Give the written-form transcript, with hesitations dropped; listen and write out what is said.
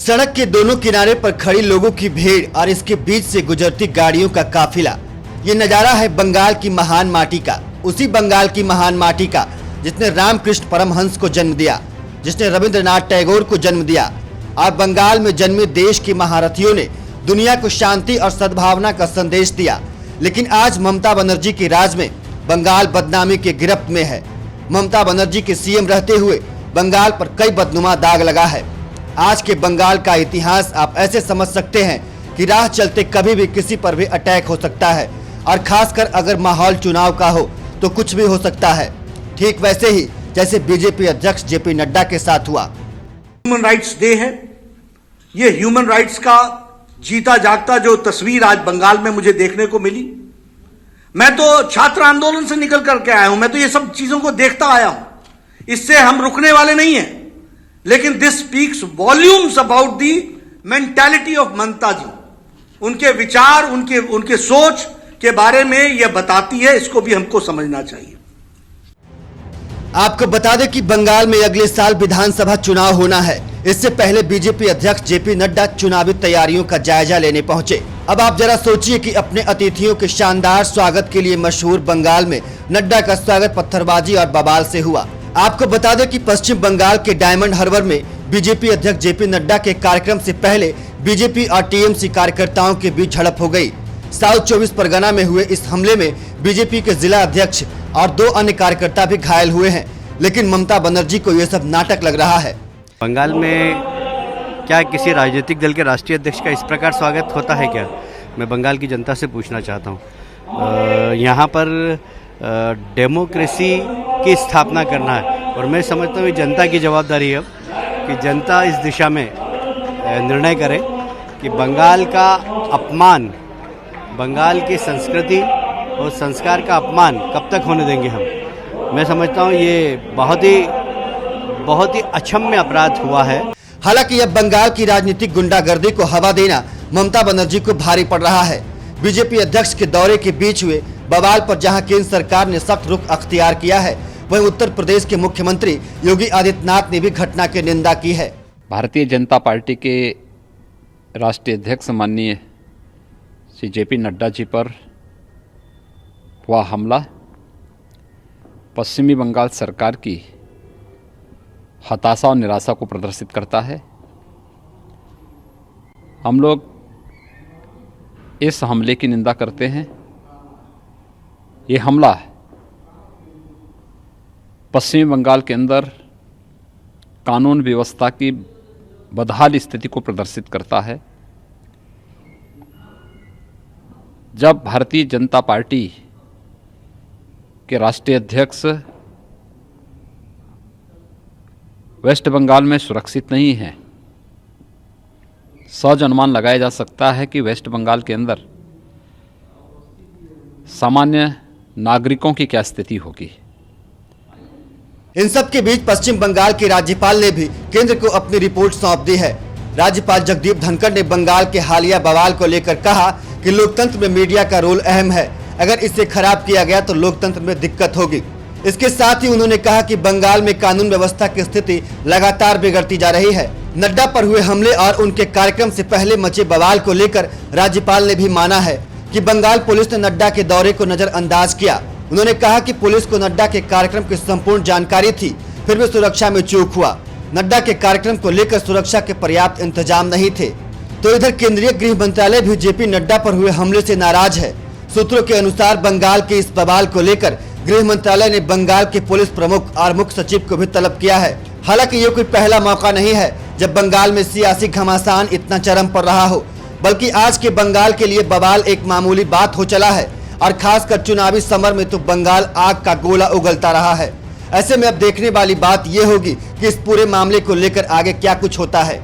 सड़क के दोनों किनारे पर खड़ी लोगों की भीड़ और इसके बीच से गुजरती गाड़ियों का काफिला। ये नजारा है बंगाल की महान माटी का, उसी बंगाल की महान माटी का जिसने रामकृष्ण परमहंस को जन्म दिया, जिसने रविंद्रनाथ टैगोर को जन्म दिया। और बंगाल में जन्मे देश के महारथियों ने दुनिया को शांति और सद्भावना का संदेश दिया। लेकिन आज ममता बनर्जी के राज में बंगाल बदनामी के गिरफ्त में है। ममता बनर्जी के सीएम रहते हुए बंगाल पर कई बदनुमा दाग लगा है। आज के बंगाल का इतिहास आप ऐसे समझ सकते हैं कि राह चलते कभी भी किसी पर भी अटैक हो सकता है, और खासकर अगर माहौल चुनाव का हो तो कुछ भी हो सकता है। ठीक वैसे ही जैसे बीजेपी अध्यक्ष जेपी नड्डा के साथ हुआ। ह्यूमन राइट्स डे है। ये ह्यूमन राइट्स का जीता जागता जो तस्वीर आज बंगाल में मुझे देखने को मिली, मैं तो छात्र आंदोलन से निकल करके आया हूं, मैं तो ये सब चीजों को देखता आया हूं। इससे हम रुकने वाले नहीं हैं। लेकिन this speaks volumes about the mentality of Mamata ji. उनके विचार, उनके सोच के बारे में यह बताती है, इसको भी हमको समझना चाहिए। आपको बता दें कि बंगाल में अगले साल विधानसभा चुनाव होना है। इससे पहले बीजेपी अध्यक्ष जेपी नड्डा चुनावी तैयारियों का जायजा लेने पहुंचे। अब आप जरा सोचिए कि अपने अतिथियों के शानदार स्वागत के लिए मशहूर बंगाल में नड्डा का स्वागत पत्थरबाजी और बवाल से हुआ। आपको बता दें कि पश्चिम बंगाल के डायमंड हार्बर में बीजेपी अध्यक्ष जेपी नड्डा के कार्यक्रम से पहले बीजेपी और टीएमसी कार्यकर्ताओं के बीच झड़प हो गई। साउथ 24 परगना में हुए इस हमले में बीजेपी के जिला अध्यक्ष और 2 अन्य कार्यकर्ता भी घायल हुए हैं। लेकिन ममता बनर्जी को यह सब नाटक लग रहा है। बंगाल में क्या किसी राजनीतिक दल के राष्ट्रीय अध्यक्ष का इस प्रकार स्वागत होता है क्या? मैं बंगाल की जनता से पूछना चाहता हूँ। यहाँ पर डेमोक्रेसी की स्थापना करना है, और मैं समझता हूँ जनता की जवाबदारी है कि जनता इस दिशा में निर्णय करे कि बंगाल का अपमान, बंगाल की संस्कृति और संस्कार का अपमान कब तक होने देंगे हम। मैं समझता हूँ ये बहुत ही अक्षम्य अपराध हुआ है। हालांकि अब बंगाल की राजनीतिक गुंडागर्दी को हवा देना ममता बनर्जी को भारी पड़ रहा है। बीजेपी अध्यक्ष के दौरे के बीच हुए बवाल पर जहां केंद्र सरकार ने सख्त रुख अख्तियार किया है, वहीं उत्तर प्रदेश के मुख्यमंत्री योगी आदित्यनाथ ने भी घटना की निंदा की है। भारतीय जनता पार्टी के राष्ट्रीय अध्यक्ष माननीय श्री जेपी नड्डा जी पर हुआ हमला पश्चिमी बंगाल सरकार की हताशा और निराशा को प्रदर्शित करता है। हम लोग इस हमले की निंदा करते हैं। ये हमला पश्चिमी बंगाल के अंदर कानून व्यवस्था की बदहाल स्थिति को प्रदर्शित करता है। जब भारतीय जनता पार्टी के राष्ट्रीय अध्यक्ष वेस्ट बंगाल में सुरक्षित नहीं है, सहज अनुमान लगाया जा सकता है कि वेस्ट बंगाल के अंदर सामान्य नागरिकों की क्या स्थिति होगी। इन सब के बीच पश्चिम बंगाल के राज्यपाल ने भी केंद्र को अपनी रिपोर्ट सौंप दी है। राज्यपाल जगदीप धनखड़ ने बंगाल के हालिया बवाल को लेकर कहा कि लोकतंत्र में मीडिया का रोल अहम है, अगर इसे खराब किया गया तो लोकतंत्र में दिक्कत होगी। इसके साथ ही उन्होंने कहा कि बंगाल में कानून व्यवस्था की स्थिति लगातार बिगड़ती जा रही है। नड्डा पर हुए हमले और उनके कार्यक्रम से पहले मचे बवाल को लेकर राज्यपाल ने भी माना है कि बंगाल पुलिस ने नड्डा के दौरे को नजरअंदाज किया। उन्होंने कहा कि पुलिस को नड्डा के कार्यक्रम की संपूर्ण जानकारी थी, फिर भी सुरक्षा में चूक हुआ। नड्डा के कार्यक्रम को लेकर सुरक्षा के पर्याप्त इंतजाम नहीं थे। तो इधर केंद्रीय गृह मंत्रालय भी जेपी नड्डा पर हुए हमले से नाराज है। सूत्रों के अनुसार बंगाल के इस बवाल को लेकर गृह मंत्रालय ने बंगाल के पुलिस प्रमुख और मुख्य सचिव को भी तलब किया है। हालांकि ये कोई पहला मौका नहीं है जब बंगाल में सियासी घमासान इतना चरम पर रहा हो, बल्कि आज के बंगाल के लिए बवाल एक मामूली बात हो चला है। और खासकर चुनावी समर में तो बंगाल आग का गोला उगलता रहा है। ऐसे में अब देखने वाली बात ये होगी कि इस पूरे मामले को लेकर आगे क्या कुछ होता है।